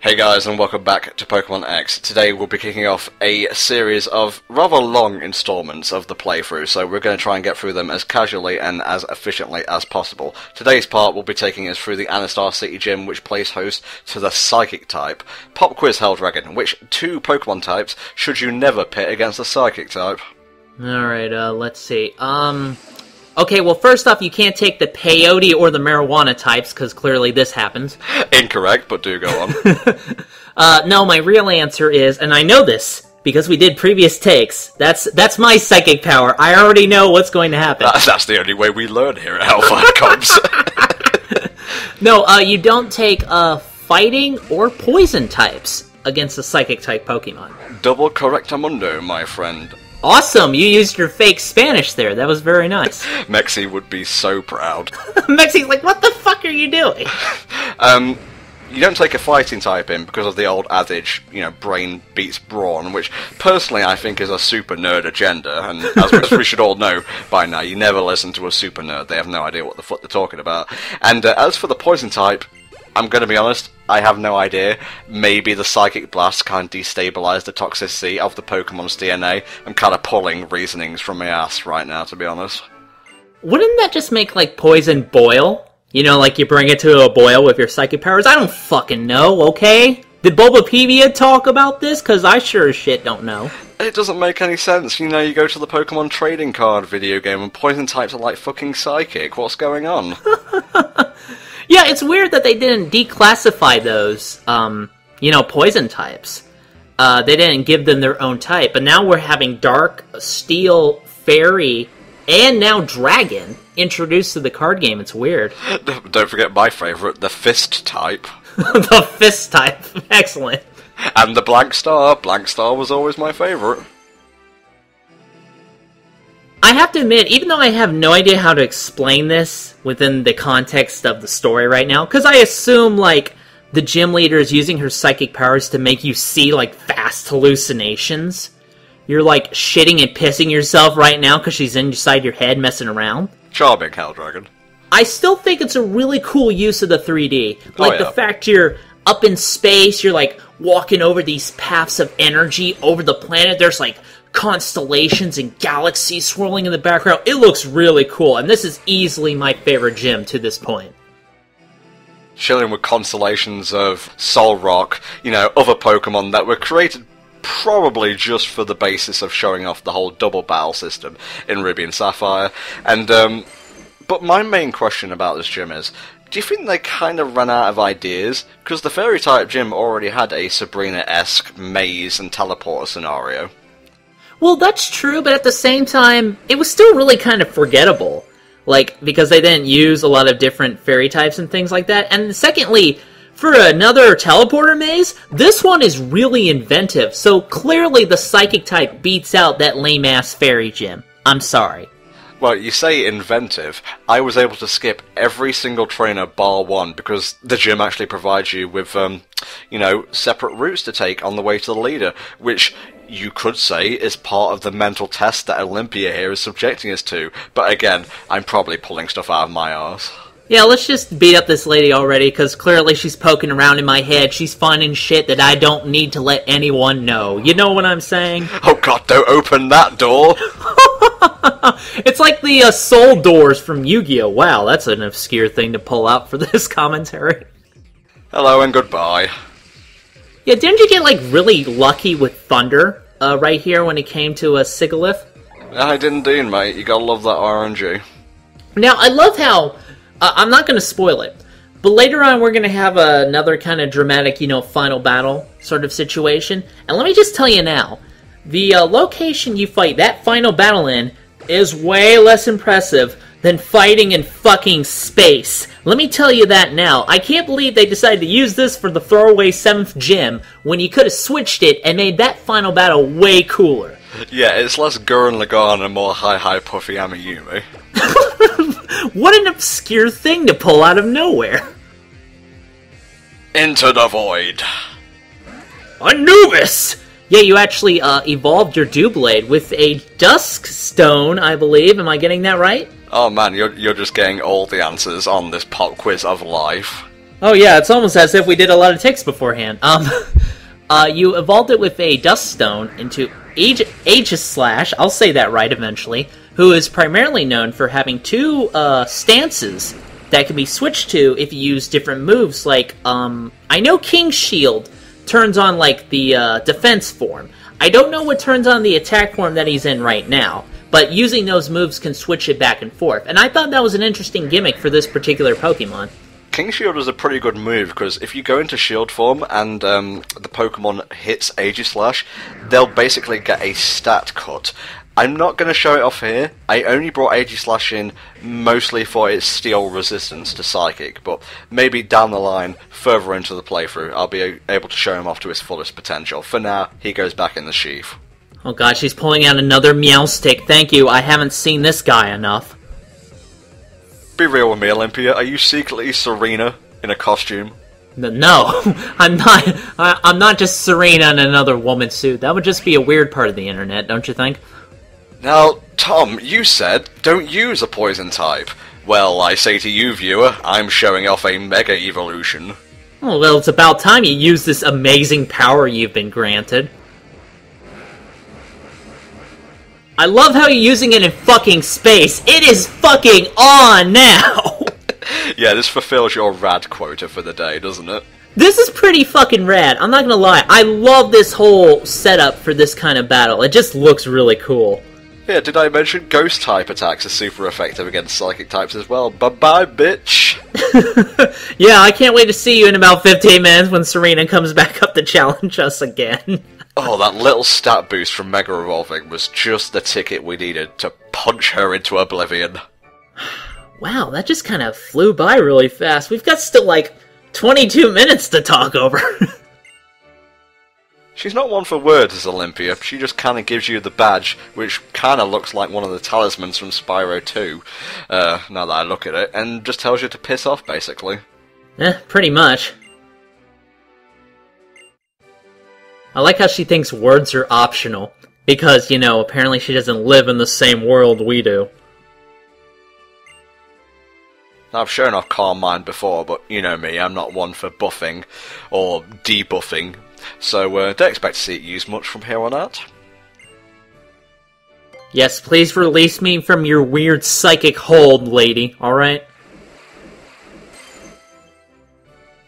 Hey guys, and welcome back to Pokemon X. Today we'll be kicking off a series of rather long installments of the playthrough, so we're going to try and get through them as casually and as efficiently as possible. Today's part will be taking us through the Anistar City Gym, which plays host to the Psychic type. Pop Quiz Helldragon, which two Pokemon types should you never pit against the Psychic type? Alright, let's see. Okay, well, first off, you can't take the peyote or the marijuana types, because clearly this happens. Incorrect, but do go on. No, my real answer is, and I know this, because we did previous takes, that's my psychic power. I already know what's going to happen. That's the only way we learn here at HellfireComms. No, you don't take, fighting or poison types against a psychic type Pokemon. Double correctamundo, my friend. Awesome! You used your fake Spanish there. That was very nice. Mexi would be so proud. Mexi's like, what the fuck are you doing? You don't take a fighting type in because of the old adage, you know, brain beats brawn, which personally I think is a super nerd agenda, and as we should all know by now, you never listen to a super nerd. They have no idea what the fuck they're talking about. And as for the poison type, I'm going to be honest, I have no idea. Maybe the Psychic Blast can destabilize the toxicity of the Pokemon's DNA. I'm kind of pulling reasonings from my ass right now, to be honest. Wouldn't that just make, like, poison boil? You know, like you bring it to a boil with your psychic powers? I don't fucking know, okay? Did Bulbapedia talk about this? Because I sure as shit don't know. It doesn't make any sense. You know, you go to the Pokemon trading card video game and poison types are like fucking psychic. What's going on? Yeah, it's weird that they didn't declassify those, you know, poison types. They didn't give them their own type, but now we're having Dark, Steel, Fairy, and now Dragon introduced to the card game. It's weird. Don't forget my favourite, the Fist type. The Fist type. Excellent. And the Blank Star. Blank Star was always my favourite. I have to admit, even though I have no idea how to explain this within the context of the story right now, because I assume, like, the gym leader is using her psychic powers to make you see, like, fast hallucinations. You're, like, shitting and pissing yourself right now because she's inside your head messing around. Charming, Helldragon. I still think it's a really cool use of the 3D. Like, the fact you're up in space, you're, like, walking over these paths of energy over the planet. There's, like, constellations and galaxies swirling in the background. It looks really cool, and this is easily my favorite gym to this point. Chilling with constellations of Solrock, you know, other Pokemon that were created probably just for the basis of showing off the whole double battle system in Ruby and Sapphire. And, but my main question about this gym is, do you think they kind of ran out of ideas? Because the Fairy-type gym already had a Sabrina-esque maze and teleporter scenario. Well, that's true, but at the same time, it was still really kind of forgettable. Like, because they didn't use a lot of different fairy types and things like that. And secondly, for another teleporter maze, this one is really inventive. So clearly the psychic type beats out that lame-ass fairy gym. I'm sorry. Well, you say inventive. I was able to skip every single trainer bar one because the gym actually provides you with, you know, separate routes to take on the way to the leader, which you could say is part of the mental test that Olympia here is subjecting us to. But again, I'm probably pulling stuff out of my arse. Yeah, let's just beat up this lady already, because clearly she's poking around in my head. She's finding shit that I don't need to let anyone know. You know what I'm saying? Oh god, don't open that door! It's like the soul doors from Yu-Gi-Oh! Wow, that's an obscure thing to pull out for this commentary. Hello and goodbye. Yeah, didn't you get, like, really lucky with Thunder right here when it came to a Sigilyph? I did indeed, mate. You gotta love that RNG. Now, I love how... I'm not going to spoil it, but later on we're going to have another kind of dramatic, you know, final battle sort of situation. And let me just tell you now, the location you fight that final battle in is way less impressive than fighting in fucking space. Let me tell you that now. I can't believe they decided to use this for the throwaway 7th gym when you could have switched it and made that final battle way cooler. Yeah, it's less Gurren Lagann and more Hi Puffy Amiyumi. What an obscure thing to pull out of nowhere. Into the void. Anubis! Yeah, you actually evolved your Doublade with a Dusk Stone, I believe. Am I getting that right? Oh man, you're just getting all the answers on this pop quiz of life. Oh yeah, it's almost as if we did a lot of ticks beforehand. You evolved it with a Dust Stone into Aegislash, I'll say that right eventually, who is primarily known for having two stances that can be switched to if you use different moves, like, I know King's Shield turns on, like, the defense form. I don't know what turns on the attack form that he's in right now, but using those moves can switch it back and forth, and I thought that was an interesting gimmick for this particular Pokemon. King Shield is a pretty good move, because if you go into Shield form and the Pokemon hits Aegislash, they'll basically get a stat cut. I'm not going to show it off here. I only brought Aegislash in mostly for its steel resistance to Psychic, but maybe down the line, further into the playthrough, I'll be able to show him off to his fullest potential. For now, he goes back in the sheath. Oh god, she's pulling out another Meowstick. Thank you, I haven't seen this guy enough. Be real with me, Olympia. Are you secretly Serena in a costume? No, I'm not. I'm not just Serena in another woman suit. That would just be a weird part of the internet, don't you think? Now, Tom, you said don't use a poison type. Well, I say to you, viewer, I'm showing off a Mega Evolution. Oh, well, it's about time you use this amazing power you've been granted. I love how you're using it in fucking space. It is fucking on now! Yeah, this fulfills your rad quota for the day, doesn't it? This is pretty fucking rad, I'm not gonna lie. I love this whole setup for this kind of battle. It just looks really cool. Yeah, did I mention Ghost-type attacks are super effective against Psychic types as well? Bye-bye, bitch! Yeah, I can't wait to see you in about 15 minutes when Serena comes back up to challenge us again. Oh, that little stat boost from Mega Evolving was just the ticket we needed to punch her into oblivion. Wow, that just kind of flew by really fast. We've got still, like, 22 minutes to talk over. She's not one for words, is Olympia. She just kind of gives you the badge, which kind of looks like one of the talismans from Spyro 2, now that I look at it, and just tells you to piss off, basically. Pretty much. I like how she thinks words are optional, because, you know, apparently she doesn't live in the same world we do. Now, I've shown off Calm Mind before, but you know me, I'm not one for buffing, or debuffing, so don't expect to see it used much from here on out. Yes, please release me from your weird psychic hold, lady, alright?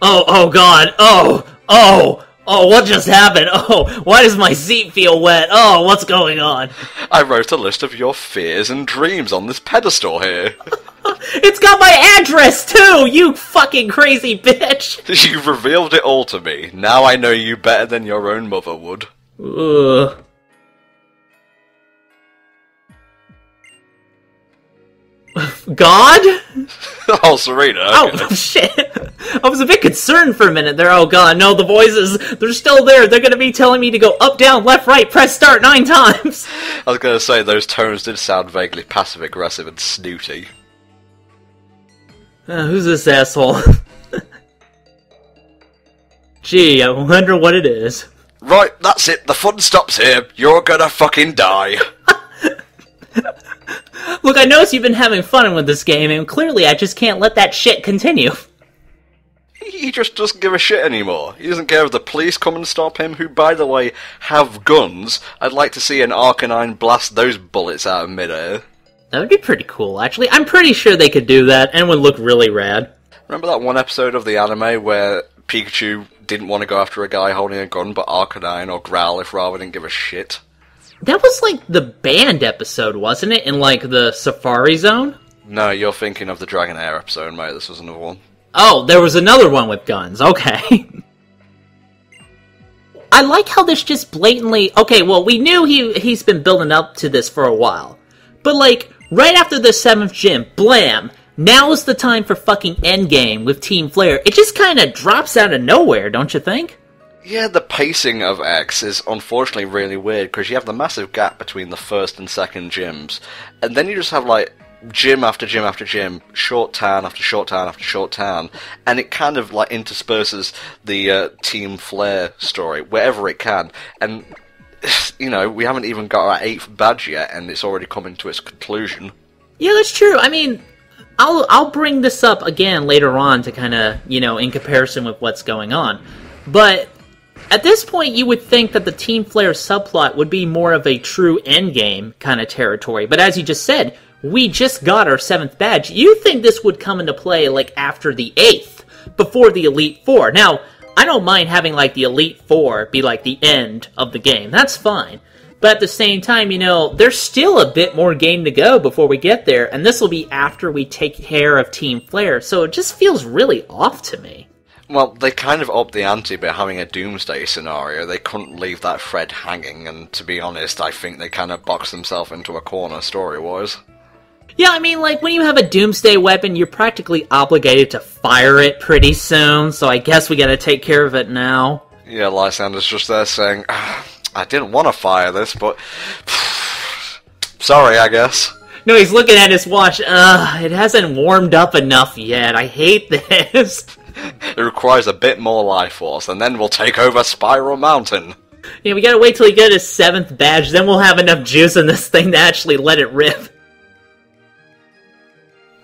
Oh god, oh, what just happened? Oh, why does my seat feel wet? Oh, what's going on? I wrote a list of your fears and dreams on this pedestal here. It's got my address, too, you fucking crazy bitch! You've revealed it all to me. Now I know you better than your own mother would. Ugh. God? Oh, Serena. Okay. Oh, shit. I was a bit concerned for a minute there. Oh, God, no, the voices, they're still there. They're going to be telling me to go up, down, left, right, press start 9 times. I was going to say, those tones did sound vaguely passive-aggressive and snooty. Who's this asshole? Gee, I wonder what it is. Right, that's it. The fun stops here. You're gonna fucking die. Look, I notice you've been having fun with this game, and clearly I just can't let that shit continue. He just doesn't give a shit anymore. He doesn't care if the police come and stop him, who, by the way, have guns. I'd like to see an Arcanine blast those bullets out of midair. That would be pretty cool, actually. I'm pretty sure they could do that, and would look really rad. Remember that one episode of the anime where Pikachu didn't want to go after a guy holding a gun, but Arcanine or Growlithe rather didn't give a shit? That was like the band episode, wasn't it? In like the Safari Zone? No, you're thinking of the Dragonair episode, mate. This was another one. Oh, there was another one with guns. Okay. I like how this just blatantly... Okay, well, we knew he's been building up to this for a while. But, like, right after the 7th gym, blam! Now is the time for fucking endgame with Team Flare. It just kind of drops out of nowhere, don't you think? Yeah, the pacing of X is unfortunately really weird, because you have the massive gap between the first and second gyms, and then you just have, like, gym after gym after gym, short town after short town after short town, and it kind of, like, intersperses the Team Flare story wherever it can, and, you know, we haven't even got our 8th badge yet, and it's already coming to its conclusion. Yeah, that's true. I mean, I'll bring this up again later on to kind of, in comparison with what's going on. But at this point, you would think that the Team Flare subplot would be more of a true endgame kind of territory. But as you just said, we just got our 7th badge. You think this would come into play, like, after the 8th, before the Elite Four. Now, I don't mind having, like, the Elite Four be, like, the end of the game. That's fine. But at the same time, there's still a bit more game to go before we get there, and this will be after we take care of Team Flare, so it just feels really off to me. Well, they kind of upped the ante by having a doomsday scenario. They couldn't leave that thread hanging, and to be honest, I think they kind of boxed themselves into a corner story-wise. Yeah, I mean, like, when you have a doomsday weapon, you're practically obligated to fire it pretty soon, so I guess we gotta take care of it now. Yeah, Lysander's just there saying, I didn't want to fire this, but... sorry, I guess. No, he's looking at his watch. It hasn't warmed up enough yet. I hate this. It requires a bit more life force, and then we'll take over Spiral Mountain. Yeah, we gotta wait till he gets his 7th badge, then we'll have enough juice in this thing to actually let it rip.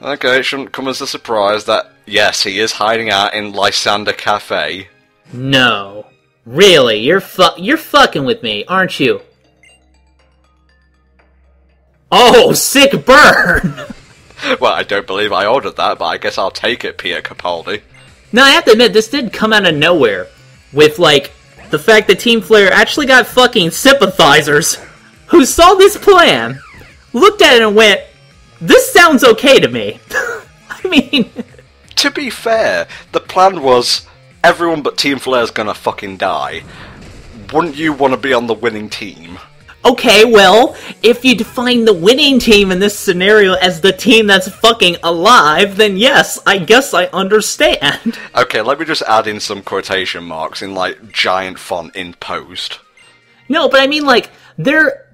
Okay, it shouldn't come as a surprise that, yes, he is hiding out in Lysander Cafe. No. Really? You're fucking with me, aren't you? Oh, sick burn! Well, I don't believe I ordered that, but I guess I'll take it, Pierre Capaldi. Now, I have to admit, this did come out of nowhere. With, like, the fact that Team Flare actually got fucking sympathizers who saw this plan, looked at it and went, this sounds okay to me. I mean... To be fair, the plan was, everyone but Team Flare's gonna fucking die. Wouldn't you want to be on the winning team? Okay, well, if you define the winning team in this scenario as the team that's fucking alive, then yes, I guess I understand. Okay, let me just add in some quotation marks in, like, giant font in post. No, but I mean, like, they're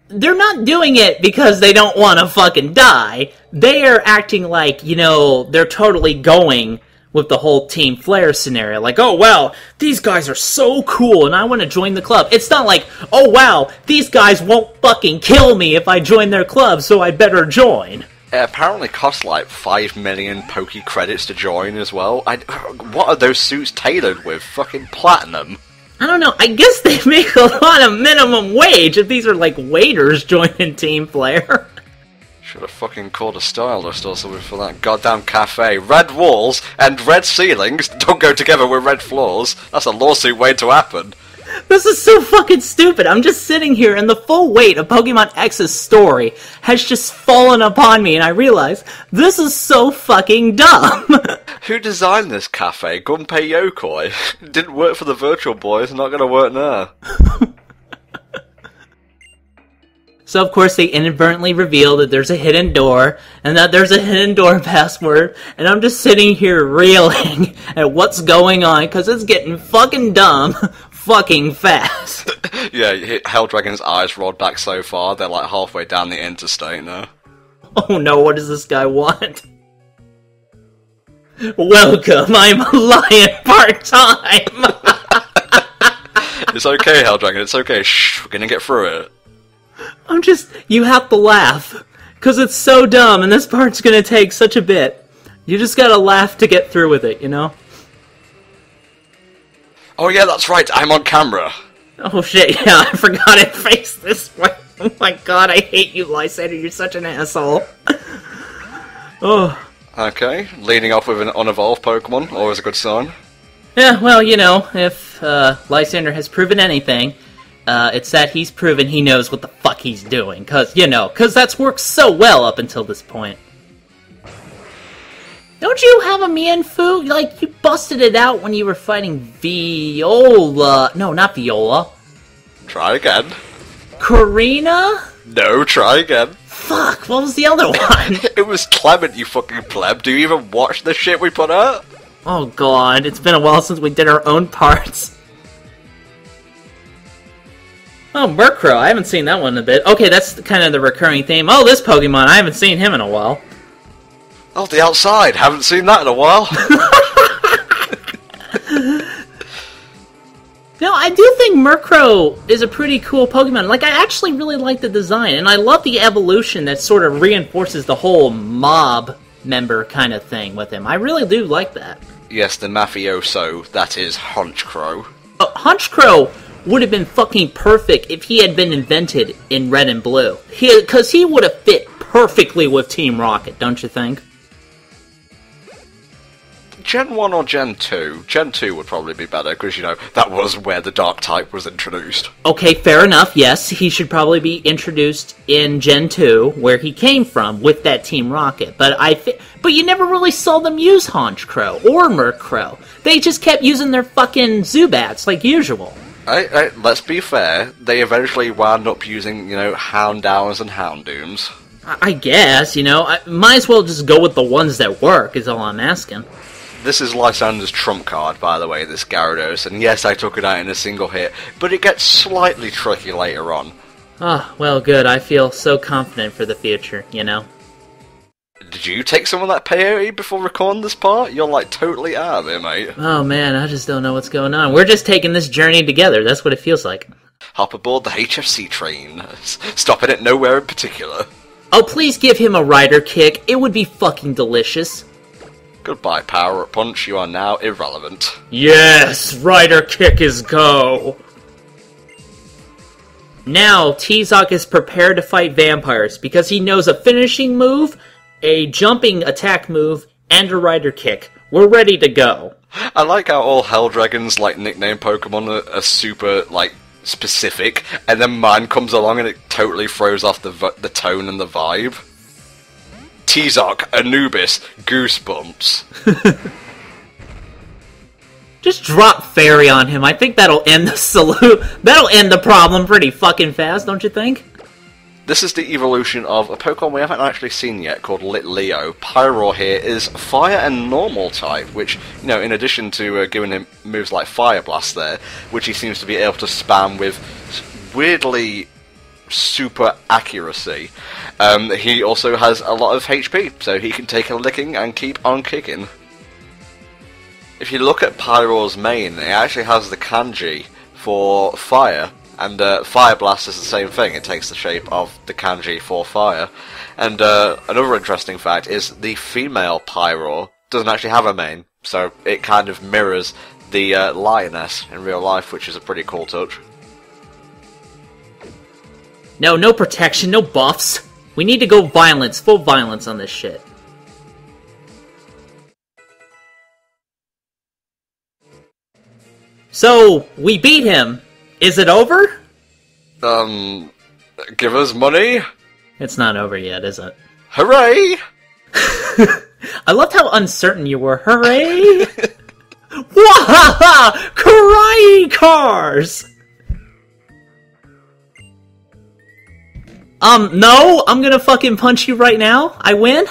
not doing it because they don't want to fucking die. They are acting like, they're totally going with the whole Team Flare scenario. Like, oh wow, these guys are so cool and I want to join the club. It's not like, oh wow, these guys won't fucking kill me if I join their club, so I better join. It apparently costs like 5 million Poke credits to join as well. What are those suits tailored with? Fucking platinum? I don't know, I guess they make a lot of minimum wage if these are like waiters joining Team Flare. Should have fucking called a stylist or something for that goddamn cafe. Red walls and red ceilings don't go together with red floors. That's a lawsuit waiting to happen. This is so fucking stupid. I'm just sitting here and the full weight of Pokemon X's story has just fallen upon me and I realize this is so fucking dumb. Who designed this cafe? Gunpei Yokoi. Didn't work for the Virtual Boys, not gonna work now. So, of course, they inadvertently reveal that there's a hidden door, and that there's a hidden door password, and I'm just sitting here reeling at what's going on, because it's getting fucking dumb fucking fast. Yeah, Helldragon's eyes rolled back so far, they're like halfway down the interstate now. Oh no, what does this guy want? Welcome, I'm a lion part-time! It's okay, Helldragon, it's okay. Shh, we're gonna get through it. You have to laugh, because it's so dumb, and this part's gonna take such a bit. You just gotta laugh to get through with it, Oh yeah, that's right, I'm on camera. Oh shit, yeah, I forgot it faced this way. Oh my god, I hate you, Lysander, you're such an asshole. Oh. Okay, leading off with an unevolved Pokemon, always a good sign. Yeah, well, if Lysander has proven anything, it's that he's proven he knows what the fuck he's doing, cause that's worked so well up until this point. Don't you have a Mienfoo? Like, you busted it out when you were fighting Viola. No, not Viola. Try again. Karina? No, try again. Fuck, what was the other one? It was Clement, you fucking pleb. Do you even watch the shit we put out? Oh god, it's been a while since we did our own parts. Oh, Murkrow, I haven't seen that one in a bit. Okay, that's kind of the recurring theme. Oh, this Pokemon, I haven't seen him in a while. Oh, the outside, haven't seen that in a while. No, I do think Murkrow is a pretty cool Pokemon. Like, I actually really like the design, and I love the evolution that sort of reinforces the whole mob member kind of thing with him. I really do like that. Yes, the mafioso, that is Hunchcrow. Hunchcrow would have been fucking perfect if he had been invented in Red and Blue. Because he would have fit perfectly with Team Rocket, don't you think? Gen 1 or Gen 2? Gen 2 would probably be better, because, you know, that was where the Dark type was introduced. Okay, fair enough, yes. He should probably be introduced in Gen 2, where he came from, with that Team Rocket. But you never really saw them use Hunchcrow or Murkrow. They just kept using their fucking Zubats, like usual. Let's be fair, they eventually wound up using, you know, Houndowns and Houndooms. I guess, you know, I might as well just go with the ones that work, is all I'm asking. This is Lysander's trump card, by the way, this Gyarados, and yes, I took it out in a single hit, but it gets slightly tricky later on. Ah, well, good. I feel so confident for the future, you know? Did you take some of that peyote before recording this part? You're, like, totally out of it, mate. Oh, man, I just don't know what's going on. We're just taking this journey together. That's what it feels like. Hop aboard the HFC train. Stopping at nowhere in particular. Oh, please give him a rider kick. It would be fucking delicious. Goodbye, Power Up Punch. You are now irrelevant. Yes! Rider kick is go! Now, T-Zoc is prepared to fight vampires because he knows a finishing move, a jumping attack move, and a rider kick. We're ready to go. I like how all Helldragons, like, nickname Pokemon are super, like, specific, and then mine comes along and it totally throws off the tone and the vibe. T-Zoc, Anubis, Goosebumps. Just drop Fairy on him. I think that'll end that'll end the problem pretty fucking fast, don't you think? This is the evolution of a Pokemon we haven't actually seen yet, called Litleo. Pyroar here is Fire and Normal type, which, you know, in addition to giving him moves like Fire Blast there, which he seems to be able to spam with weirdly super accuracy. He also has a lot of HP, so he can take a licking and keep on kicking. If you look at Pyroar's main, it actually has the kanji for fire, and Fire Blast is the same thing. It takes the shape of the kanji for fire. And another interesting fact is the female Pyroar doesn't actually have a main, so it kind of mirrors the lioness in real life, which is a pretty cool touch. No protection, no buffs. We need to go violence, full violence on this shit. So, we beat him. Is it over? Give us money? It's not over yet, is it? Hooray! I loved how uncertain you were. Hooray! Wahaha! Karai cars! No, I'm gonna fucking punch you right now. I win?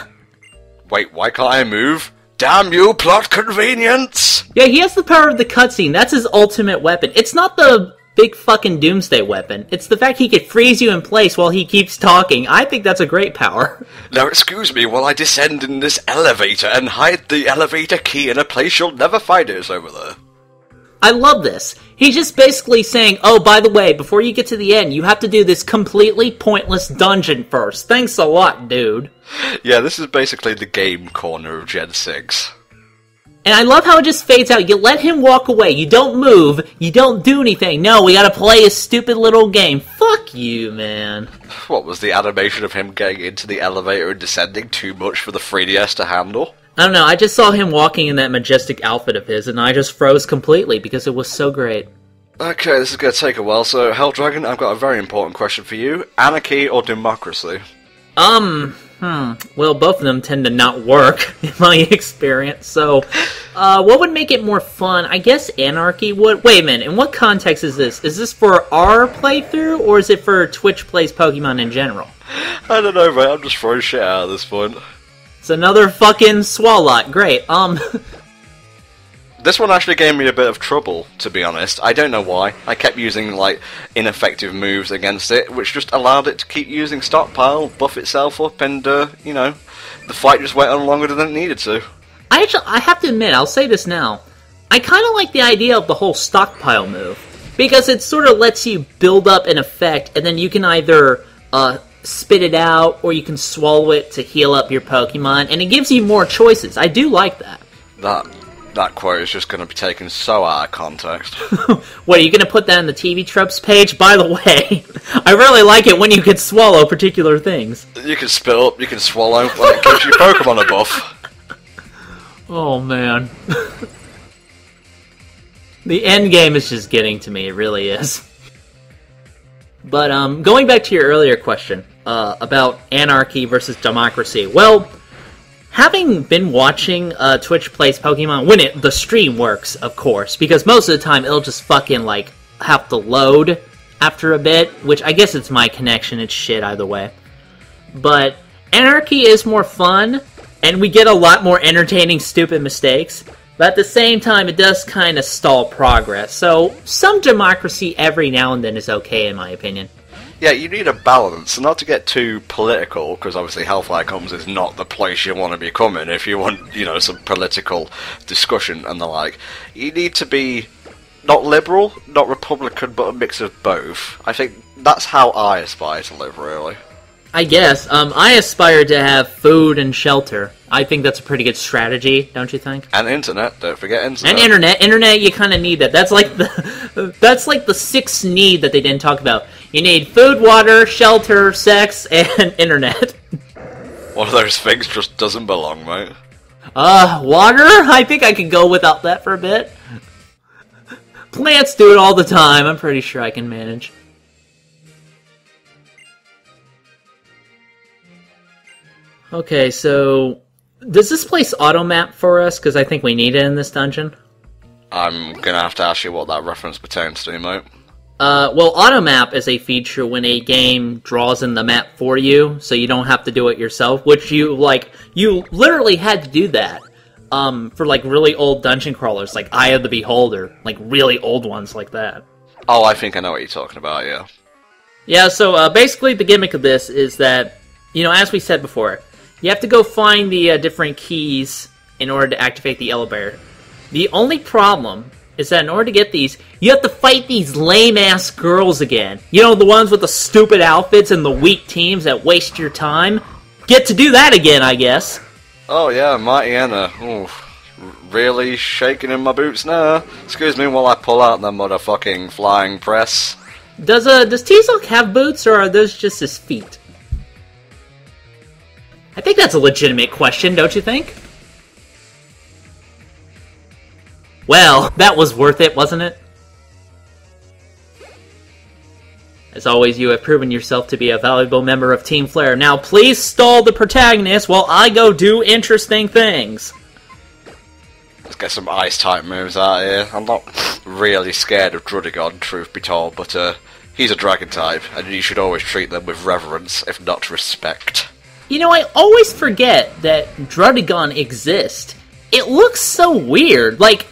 Wait, why can't I move? Damn you, plot convenience! Yeah, he has the power of the cutscene. That's his ultimate weapon. It's not the big fucking doomsday weapon. It's the fact he could freeze you in place while he keeps talking. I think that's a great power. Now excuse me while I descend in this elevator and hide the elevator key in a place you'll never find it over there. I love this. He's just basically saying, oh, by the way, before you get to the end, you have to do this completely pointless dungeon first. Thanks a lot, dude. Yeah, this is basically the game corner of Gen 6. And I love how it just fades out. You let him walk away. You don't move. You don't do anything. No, we gotta play a stupid little game. Fuck you, man. What, was the animation of him getting into the elevator and descending too much for the 3DS to handle? I don't know, I just saw him walking in that majestic outfit of his, and I just froze completely because it was so great. Okay, this is going to take a while, so Helldragon, I've got a very important question for you. Anarchy or democracy? Well, both of them tend to not work, in my experience, so, what would make it more fun? I guess anarchy would... Wait a minute, in what context is this? Is this for our playthrough, or is it for Twitch Plays Pokemon in general? I don't know, mate, I'm just throwing shit out at this point. It's another fucking Swalot. Great. This one actually gave me a bit of trouble, to be honest. I don't know why. I kept using, like, ineffective moves against it, which just allowed it to keep using Stockpile, buff itself up, and, you know, the fight just went on longer than it needed to. I have to admit, I'll say this now. I kind of like the idea of the whole Stockpile move, because it sort of lets you build up an effect, and then you can either, spit it out, or you can swallow it to heal up your Pokemon, and it gives you more choices. I do like that. That quote is just going to be taken so out of context. What, are you going to put that on the TV tropes page? By the way, I really like it when you can swallow particular things. You can spit up, you can swallow, when it gives your Pokemon a buff. Oh, man. The end game is just getting to me, it really is. But, going back to your earlier question, about anarchy versus democracy, well, having been watching Twitch Plays Pokemon, when the stream works, of course, because most of the time it'll just fucking, like, have to load after a bit, which I guess it's my connection, it's shit either way. But anarchy is more fun, and we get a lot more entertaining stupid mistakes, but at the same time it does kind of stall progress, so some democracy every now and then is okay in my opinion. Yeah, you need a balance, and not to get too political, because obviously HellfireComms is not the place you want to be coming if you want, you know, some political discussion and the like. You need to be not liberal, not Republican, but a mix of both. I think that's how I aspire to live, really. I guess. I aspire to have food and shelter. I think that's a pretty good strategy, don't you think? And internet, don't forget internet. And internet. Internet, you kind of need that. That's like the sixth need that they didn't talk about. You need food, water, shelter, sex, and internet. One of those things just doesn't belong, mate. Water? I think I could go without that for a bit. Plants do it all the time. I'm pretty sure I can manage. Okay, so does this place auto-map for us? Because I think we need it in this dungeon. I'm gonna have to ask you what that reference pertains to, mate. Well, auto-map is a feature when a game draws in the map for you, so you don't have to do it yourself, which you literally had to do that, for, like, really old dungeon crawlers, like Eye of the Beholder, like, really old ones like that. Oh, I think I know what you're talking about, yeah. Yeah, so, basically the gimmick of this is that, you know, as we said before, you have to go find the different keys in order to activate the elevator. The only problem is that in order to get these, you have to fight these lame-ass girls again. You know, the ones with the stupid outfits and the weak teams that waste your time? Get to do that again, I guess. Oh yeah, Mighty Anna. Ooh, really shaking in my boots now. Excuse me while I pull out the motherfucking flying press. Does T-Silk have boots, or are those just his feet? I think that's a legitimate question, don't you think? Well, that was worth it, wasn't it? As always, you have proven yourself to be a valuable member of Team Flare. Now, please stall the protagonist while I go do interesting things. Let's get some ice-type moves out here. I'm not really scared of Drudigon, truth be told, but he's a dragon type, and you should always treat them with reverence, if not respect. You know, I always forget that Drudigon exists. It looks so weird. Like,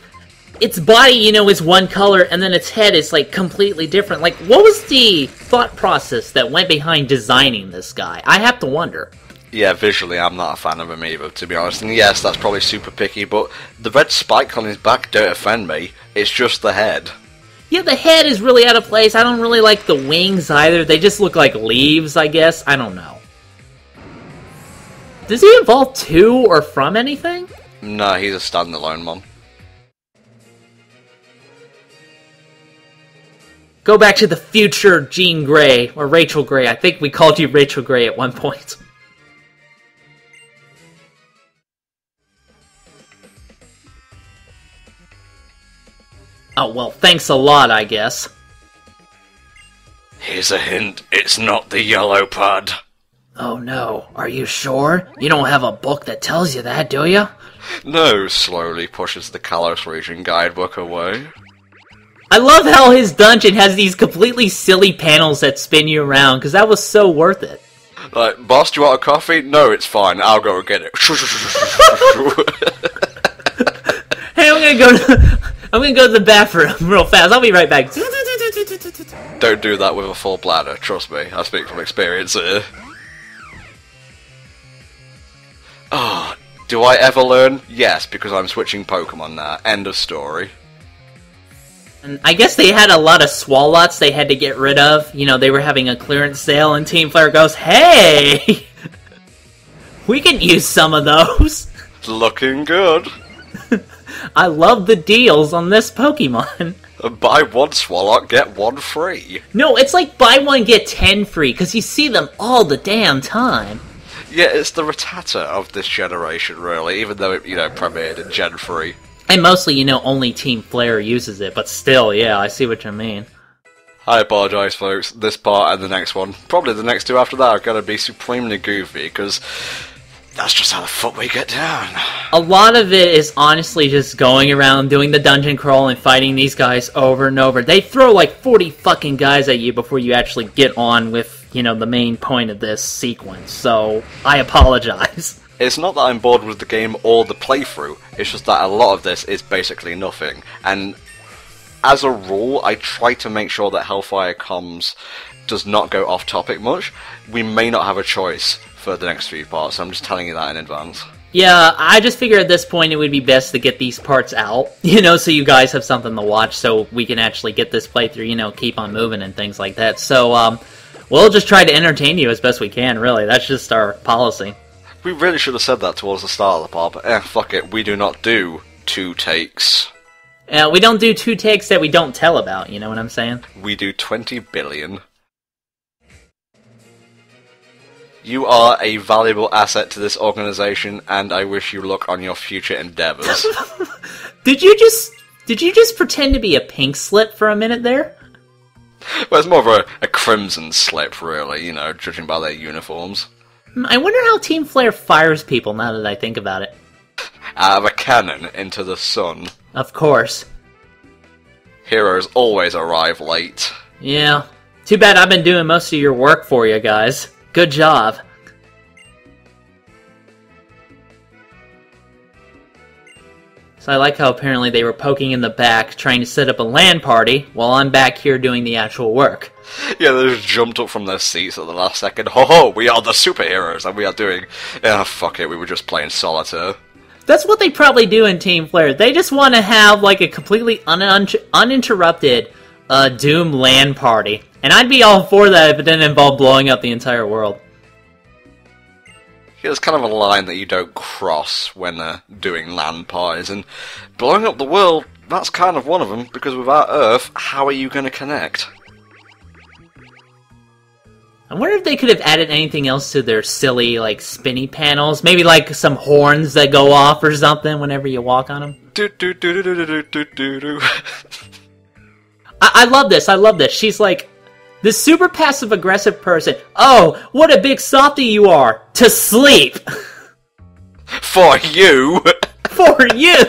its body, you know, is one color, and then its head is, like, completely different. Like, what was the thought process that went behind designing this guy? I have to wonder. Yeah, visually, I'm not a fan of him either, to be honest. And yes, that's probably super picky, but the red spike on his back don't offend me. It's just the head. Yeah, the head is really out of place. I don't really like the wings either. They just look like leaves, I guess. I don't know. Does he evolve to or from anything? No, he's a standalone one. Go back to the future Jean Grey, or Rachel Grey. I think we called you Rachel Grey at one point. Oh, well, thanks a lot, I guess. Here's a hint. It's not the yellow pad. Oh no, are you sure? You don't have a book that tells you that, do you? No, slowly pushes the Kalos region guidebook away. I love how his dungeon has these completely silly panels that spin you around, because that was so worth it. Like, boss, do you want a coffee? No, it's fine, I'll go and get it. Hey, I'm gonna go to the bathroom real fast, I'll be right back. Don't do that with a full bladder, trust me, I speak from experience here. Oh, do I ever learn? Yes, because I'm switching Pokemon now. End of story. And I guess they had a lot of Swallots they had to get rid of. You know, they were having a clearance sale, and Team Flare goes, "Hey! We can use some of those." Looking good. I love the deals on this Pokemon. Buy one Swalot, get one free. No, it's like buy one, get 10 free, because you see them all the damn time. Yeah, it's the Rattata of this generation, really, even though it, premiered in Gen 3. And mostly, only Team Flare uses it, but still, yeah, I see what you mean. I apologise, folks. This part and the next one, probably the next two after that, are going to be supremely goofy, because that's just how the fuck we get down. A lot of it is honestly just going around doing the dungeon crawl and fighting these guys over and over. They throw like 40 fucking guys at you before you actually get on with, the main point of this sequence. So, I apologize. It's not that I'm bored with the game or the playthrough, it's just that a lot of this is basically nothing. And as a rule, I try to make sure that HellfireComms does not go off topic much. We may not have a choice for the next few parts, so I'm just telling you that in advance. Yeah, I just figure at this point it would be best to get these parts out, so you guys have something to watch, so we can actually get this playthrough, keep on moving and things like that. So, we'll just try to entertain you as best we can, really. That's just our policy. We really should have said that towards the start of the part, but fuck it, we do not do 2 takes. We don't do 2 takes that we don't tell about, you know what I'm saying? We do 20 billion. You are a valuable asset to this organization, and I wish you luck on your future endeavors. Did you just pretend to be a pink slip for a minute there? Well, it's more of a crimson slip, really, judging by their uniforms. I wonder how Team Flare fires people now that I think about it. Out of a cannon into the sun. Of course. Heroes always arrive late. Yeah. Too bad I've been doing most of your work for you guys. Good job. So I like how apparently they were poking in the back, trying to set up a LAN party, while I'm back here doing the actual work. Yeah, they just jumped up from their seats at the last second. Ho ho, we are the superheroes, and we are doing... fuck it, we were just playing solitaire. That's what they probably do in Team Flare. They just want to have, like, a completely uninterrupted Doom LAN party. And I'd be all for that if it didn't involve blowing up the entire world. Yeah, there's kind of a line that you don't cross when doing LAN parties, and blowing up the world, that's kind of one of them, because without Earth, how are you going to connect? I wonder if they could have added anything else to their silly, like, spinny panels. Maybe, like, some horns that go off or something whenever you walk on them. I love this. She's like, this super passive-aggressive person. Oh, what a big softy you are! To sleep! For you! For you!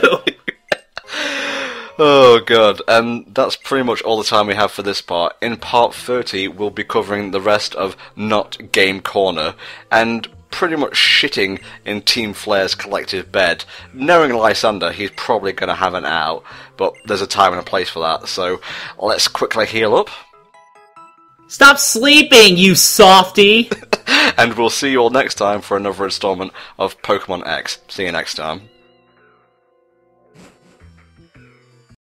Oh god, and that's pretty much all the time we have for this part. In part 30, we'll be covering the rest of Not Game Corner, and pretty much shitting in Team Flare's collective bed. Knowing Lysander, he's probably going to have an out, but there's a time and a place for that, so let's quickly heal up. Stop sleeping, you softy! And we'll see you all next time for another installment of Pokemon X. See you next time.